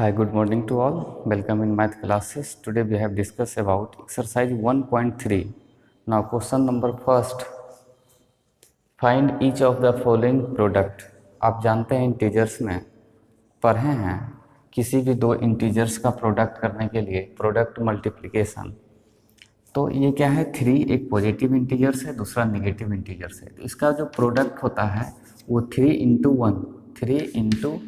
Hi, good morning to all. Welcome in math classes. Today we have discussed about exercise 1.3. Now question number first. Find each of the following product. आप जानते हैं integers में पढ़े हैं किसी भी दो इंटीजर्स का प्रोडक्ट करने के लिए प्रोडक्ट मल्टीप्लिकेशन। तो ये क्या है, 3 एक पॉजिटिव इंटीजर्स है, दूसरा नेगेटिव इंटीजर्स है। तो इसका जो प्रोडक्ट होता है वो 3 इंटू 1, 3 इंटू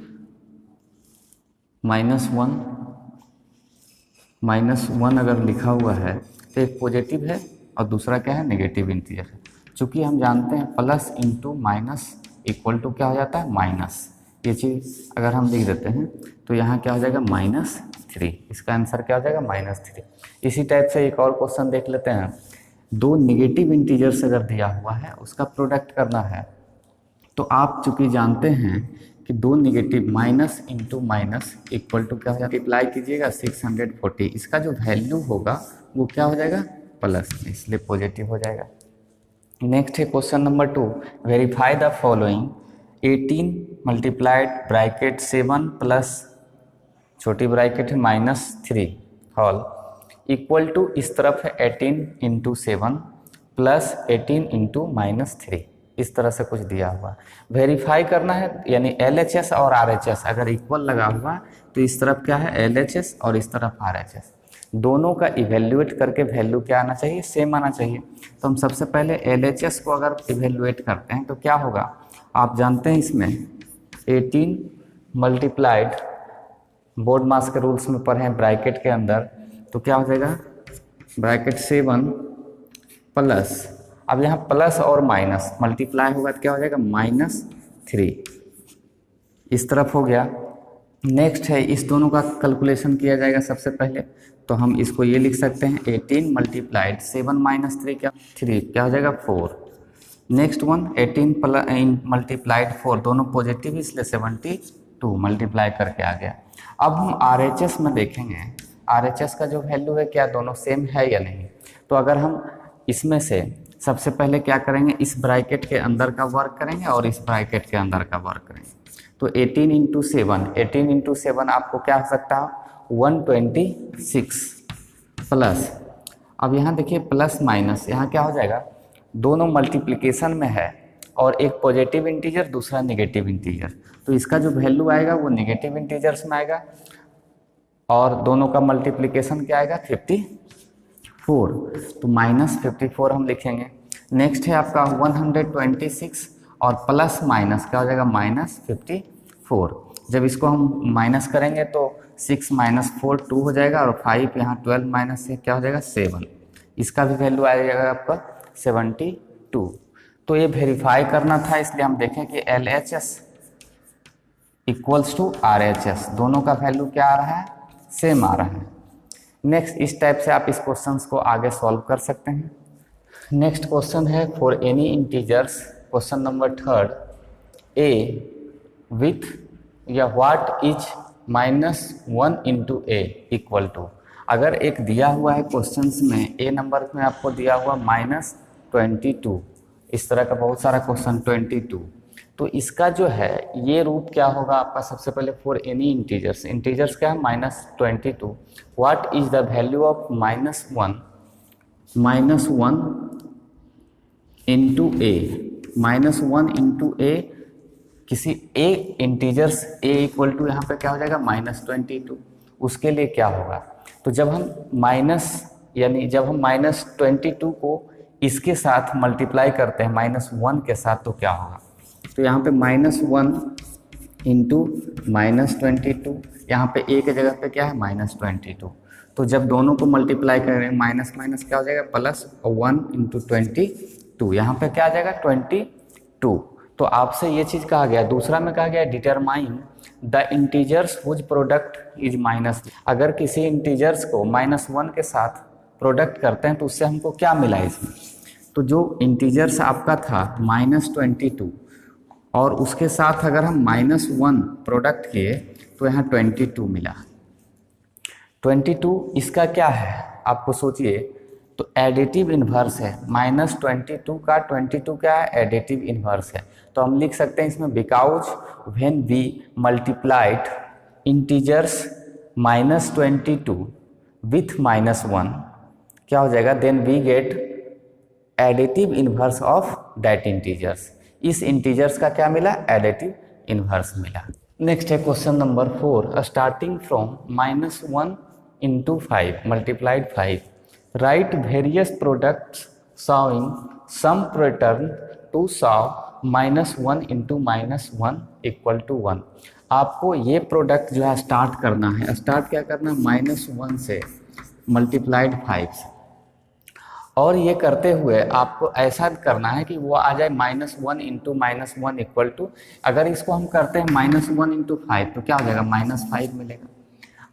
-1 अगर लिखा हुआ है तो एक पॉजिटिव है और दूसरा क्या है, नेगेटिव इंटीजर है। चूँकि हम जानते हैं plus into minus equal to क्या हो जाता है, माइनस। ये चीज़ अगर हम लिख देते हैं तो यहाँ क्या हो जाएगा, -3। इसका आंसर क्या हो जाएगा, -3। इसी टाइप से एक और क्वेश्चन देख लेते हैं। दो नेगेटिव इंटीजर्स अगर दिया हुआ है उसका प्रोडक्ट करना है, तो आप चूँकि जानते हैं कि दो negative minus into minus equal to क्या हो जाएगा, मल्टीप्लाई कीजिएगा 640। इसका जो वैल्यू होगा वो क्या हो जाएगा, प्लस, इसलिए पॉजिटिव हो जाएगा। नेक्स्ट है question number 2। Verify the following. 18 multiplied bracket 7 plus छोटी ब्रैकेट है -3 होल इक्वल टू इस तरफ है 18 इंटू 7 प्लस 18 इंटू -3। इस तरह से कुछ दिया हुआ वेरीफाई करना है, यानी LHS और RHS अगर इक्वल लगा हुआ तो इस तरफ क्या है LHS और इस तरफ RHS, दोनों का इवेल्युएट करके वैल्यू क्या आना चाहिए, सेम आना चाहिए। तो हम सबसे पहले LHS को अगर इवेल्युएट करते हैं तो क्या होगा, आप जानते हैं इसमें 18 मल्टीप्लाइड बोर्ड मास के रूल्स में पढ़े हैं ब्रैकेट के अंदर, तो क्या हो जाएगा ब्रैकेट 7 प्लस, अब यहाँ प्लस और माइनस मल्टीप्लाई होगा तो क्या हो जाएगा -3, इस तरफ हो गया। नेक्स्ट है इस दोनों का कैलकुलेशन किया जाएगा सबसे पहले, तो हम इसको ये लिख सकते हैं 18 मल्टीप्लाइड 7 माइनस 3 क्या हो जाएगा 4। नेक्स्ट वन 18 मल्टीप्लाइड 4, दोनों पॉजिटिव इसलिए 72 मल्टीप्लाई करके आ गया। अब हम RHS में देखेंगे RHS का जो वैल्यू है क्या दोनों सेम है या नहीं। तो अगर हम इसमें से सबसे पहले क्या करेंगे, इस ब्रैकेट के अंदर का वर्क करेंगे और इस ब्रैकेट के अंदर का वर्क करेंगे। तो 18 इंटू 7 आपको क्या हो सकता है 126 प्लस, अब यहाँ देखिए प्लस माइनस यहाँ क्या हो जाएगा, दोनों मल्टीप्लिकेशन में है और एक पॉजिटिव इंटीजर दूसरा नेगेटिव इंटीजर, तो इसका जो वैल्यू आएगा वो नेगेटिव इंटीजर्स में आएगा और दोनों का मल्टीप्लिकेशन क्या आएगा 54, तो -54 हम लिखेंगे। नेक्स्ट है आपका 126 और प्लस माइनस क्या हो जाएगा -54। जब इसको हम माइनस करेंगे तो 6 - 4 2 हो जाएगा और 5 यहाँ 12 माइनस से क्या हो जाएगा 7, इसका भी वैल्यू आ जाएगा आपका 72। तो ये वेरीफाई करना था, इसलिए हम देखें कि LHS इक्वल्स टू RHS, दोनों का वैल्यू क्या आ रहा है, सेम आ रहा है। नेक्स्ट इस टाइप से आप इस क्वेश्चन को आगे सॉल्व कर सकते हैं। नेक्स्ट क्वेश्चन है for any integers, question number 3, A with या what is -1 into A equal to. अगर एक दिया हुआ है क्वेश्चंस में A नंबर में आपको दिया हुआ -22, इस तरह का बहुत सारा क्वेश्चन 22, तो इसका जो है ये रूप क्या होगा आपका, सबसे पहले फॉर एनी इंटीजर्स क्या है -22, what is the value of -1 into A, -1 into A किसी A integers A equal to यहाँ पे क्या हो जाएगा -22, उसके लिए क्या होगा, तो जब हम जब हम -22 को इसके साथ मल्टीप्लाई करते हैं -1 के साथ तो क्या होगा, तो यहाँ पे -1 इंटू -22, यहाँ पे A के जगह पे क्या है -22, तो जब दोनों को मल्टीप्लाई करें माइनस माइनस क्या हो जाएगा प्लस, 1 इंटू 22 यहाँ पे क्या आ जाएगा 22। तो आपसे ये चीज़ कहा गया। दूसरा में कहा गया determine the integers whose product is -, अगर किसी इंटीजर्स को -1 के साथ प्रोडक्ट करते हैं तो उससे हमको क्या मिला इसमें, तो जो इंटीजर्स आपका था -22 और उसके साथ अगर हम -1 प्रोडक्ट किए तो यहाँ 22 मिला। 22 इसका क्या है आपको सोचिए, तो एडिटिव इन्वर्स है, -22 का 22 क्या है, एडिटिव इन्वर्स है। तो हम लिख सकते हैं इसमें because when we multiplied integers -22 with -1 क्या हो जाएगा, then we get additive inverse of that integers. इस इंटीजर्स का क्या मिला, एडिटिव इन्वर्स मिला। नेक्स्ट है question number 4, starting from -1 into 5 multiplied 5, write various products showing some pattern to solve -1 into -1 equal to 1। आपको ये प्रोडक्ट जो है स्टार्ट करना है, स्टार्ट क्या करना है, -1 से मल्टीप्लाइड 5 से, और ये करते हुए आपको ऐसा करना है कि वो आ जाए -1 into -1 इक्वल टू, अगर इसको हम करते हैं -1 into 5 तो क्या हो जाएगा, -5 मिलेगा।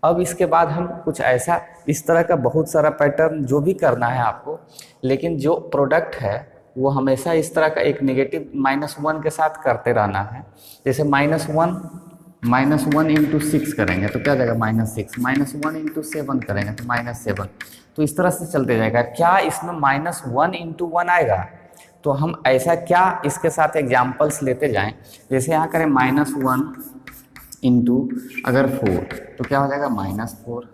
अब इसके बाद हम कुछ ऐसा इस तरह का बहुत सारा पैटर्न जो भी करना है आपको, लेकिन जो प्रोडक्ट है वो हमेशा इस तरह का एक नेगेटिव -1 के साथ करते रहना है। जैसे -1 into 6 करेंगे तो क्या जाएगा, -6, -1 into 7 करेंगे तो -7, तो इस तरह से चलते जाएगा। क्या इसमें -1 into 1 आएगा, तो हम ऐसा क्या इसके साथ एग्जाम्पल्स लेते जाएं। जैसे यहाँ करें -1 इंटू अगर 4 तो क्या हो जाएगा, -4।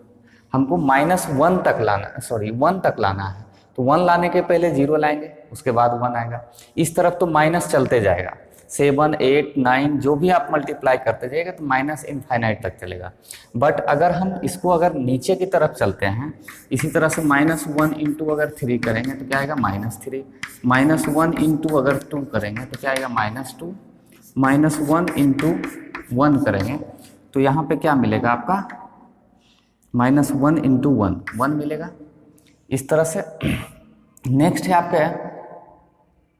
हमको -1 तक लाना, 1 तक लाना है, तो 1 लाने के पहले 0 लाएंगे, उसके बाद 1 आएगा। इस तरफ तो माइनस चलते जाएगा, 7, 8, 9 जो भी आप मल्टीप्लाई करते जाइएगा तो माइनस इनफाइनाइट तक चलेगा। बट अगर हम इसको अगर नीचे की तरफ चलते हैं, इसी तरह से -1 इंटू अगर 3 करेंगे तो क्या आएगा, -3, -1 इंटू अगर 2 करेंगे तो क्या आएगा, -2, -1 इंटू 1 करेंगे तो यहाँ पे क्या मिलेगा आपका, -1 इंटू 1 मिलेगा। इस तरह से नेक्स्ट है आपका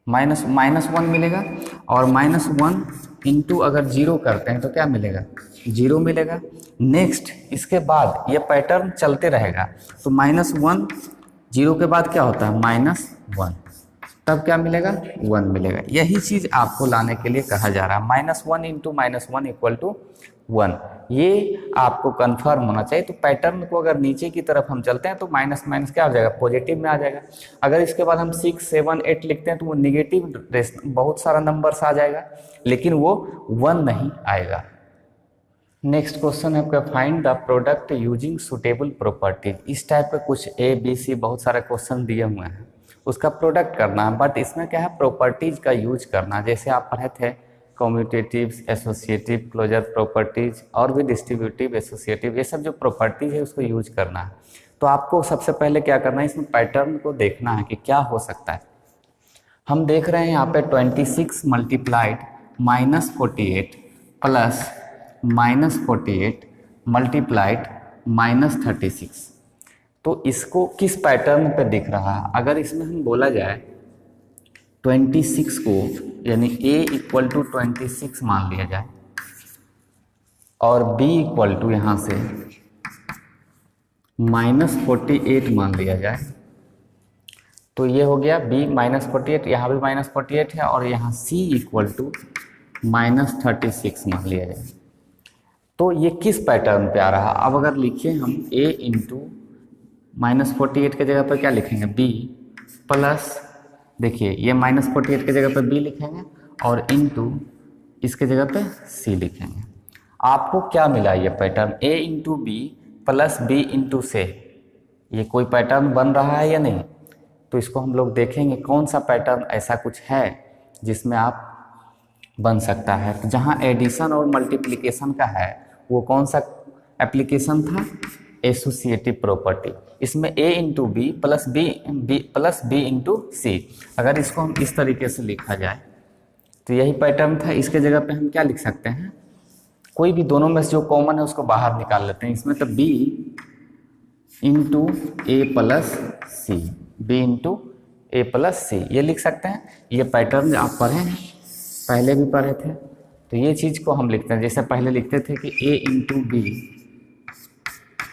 -1 मिलेगा, और -1 इंटू अगर 0 करते हैं तो क्या मिलेगा, 0 मिलेगा। नेक्स्ट इसके बाद ये पैटर्न चलते रहेगा, तो -1 0 के बाद क्या होता है, -1, तब क्या मिलेगा, 1 मिलेगा। यही चीज़ आपको लाने के लिए कहा जा रहा है, -1 इंटू -1 इक्वल टू 1, ये आपको कंफर्म होना चाहिए। तो पैटर्न को अगर नीचे की तरफ हम चलते हैं तो माइनस माइनस क्या हो जाएगा, पॉजिटिव में आ जाएगा। अगर इसके बाद हम 6, 7, 8 लिखते हैं तो वो निगेटिव बहुत सारा नंबर्स आ जाएगा, लेकिन वो 1 नहीं आएगा। नेक्स्ट क्वेश्चन है आपका, find the product using suitable properties. इस टाइप का कुछ ABC बहुत सारा क्वेश्चन दिए हुए हैं, उसका प्रोडक्ट करना है, बट इसमें क्या है, प्रॉपर्टीज का यूज करना। जैसे आप पढ़े थे कम्यूटेटिव, एसोसिएटिव, क्लोजर प्रॉपर्टीज और भी डिस्ट्रीब्यूटिव, एसोसिएटिव, ये सब जो प्रॉपर्टीज है उसको यूज करना है। तो आपको सबसे पहले क्या करना है, इसमें पैटर्न को देखना है कि क्या हो सकता है। हम देख रहे हैं यहाँ पे 26 मल्टीप्लाइड -48 प्लस -48 मल्टीप्लाइड -36, तो इसको किस पैटर्न पे दिख रहा है। अगर इसमें हम बोला जाए 26 को यानी A इक्वल टू 26 मान लिया जाए, और B इक्वल टू यहाँ से -48 मान लिया जाए, तो ये हो गया B -48, यहाँ भी -48 है, और यहाँ C इक्वल टू -36 मान लिया जाए, तो ये किस पैटर्न पे आ रहा है। अब अगर लिखिए हम A इंटू -48 के जगह पर क्या लिखेंगे, B प्लस, देखिए ये -48 के जगह पर B लिखेंगे और इंटू इसके जगह पे C लिखेंगे। आपको क्या मिला ये pattern, A into B plus B into C, ये कोई पैटर्न बन रहा है या नहीं। तो इसको हम लोग देखेंगे कौन सा पैटर्न ऐसा कुछ है जिसमें आप बन सकता है। तो जहाँ एडिशन और मल्टीप्लिकेशन का है वो कौन सा एप्लीकेशन था, एसोसिएटिव प्रॉपर्टी। इसमें A into B plus B into C, अगर इसको हम इस तरीके से लिखा जाए तो यही पैटर्न था। इसके जगह पे हम क्या लिख सकते हैं, कोई भी दोनों में से जो कॉमन है उसको बाहर निकाल लेते हैं। इसमें तो B इंटू ए प्लस सी, बी इंटू ए प्लस सी, ये लिख सकते हैं। ये पैटर्न आप पढ़े हैं, पहले भी पढ़े थे, तो ये चीज़ को हम लिखते हैं। जैसे पहले लिखते थे कि A इंटू बी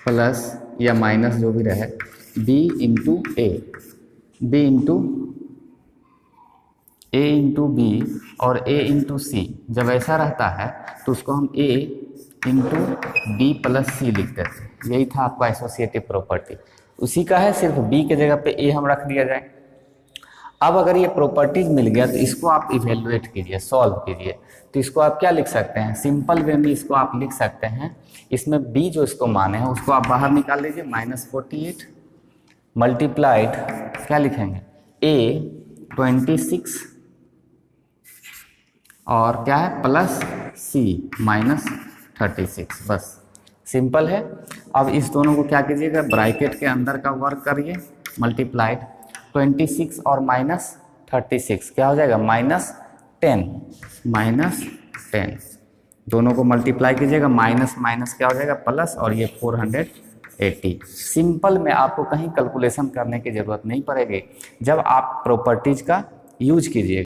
प्लस या माइनस जो भी रहे, B into a, B into A into b और A इंटू सी। जब ऐसा रहता है तो उसको हम A into B plus c लिखते थे। यही था आपका एसोसिएटिव प्रॉपर्टी, उसी का है, सिर्फ B के जगह पे A हम रख दिया जाए। अब अगर ये प्रॉपर्टीज मिल गया तो इसको आप इवेलुएट कीजिए, सॉल्व कीजिए। तो इसको आप क्या लिख सकते हैं, सिंपल वे में इसको आप लिख सकते हैं, इसमें b जो इसको माने हैं उसको आप बाहर निकाल लीजिए, -48 मल्टीप्लाइड क्या लिखेंगे, a 26 और क्या है प्लस c -36। बस सिंपल है। अब इस दोनों को क्या कीजिएगा, ब्रैकेट के अंदर का वर्क करिए, मल्टीप्लाइड 26 और -36 क्या हो जाएगा, -10 दोनों को मल्टीप्लाई कीजिएगा, माइनस माइनस क्या हो जाएगा प्लस, और ये 480। सिंपल में आपको कहीं कैलकुलेशन करने की ज़रूरत नहीं पड़ेगी जब आप प्रॉपर्टीज का यूज कीजिएगा।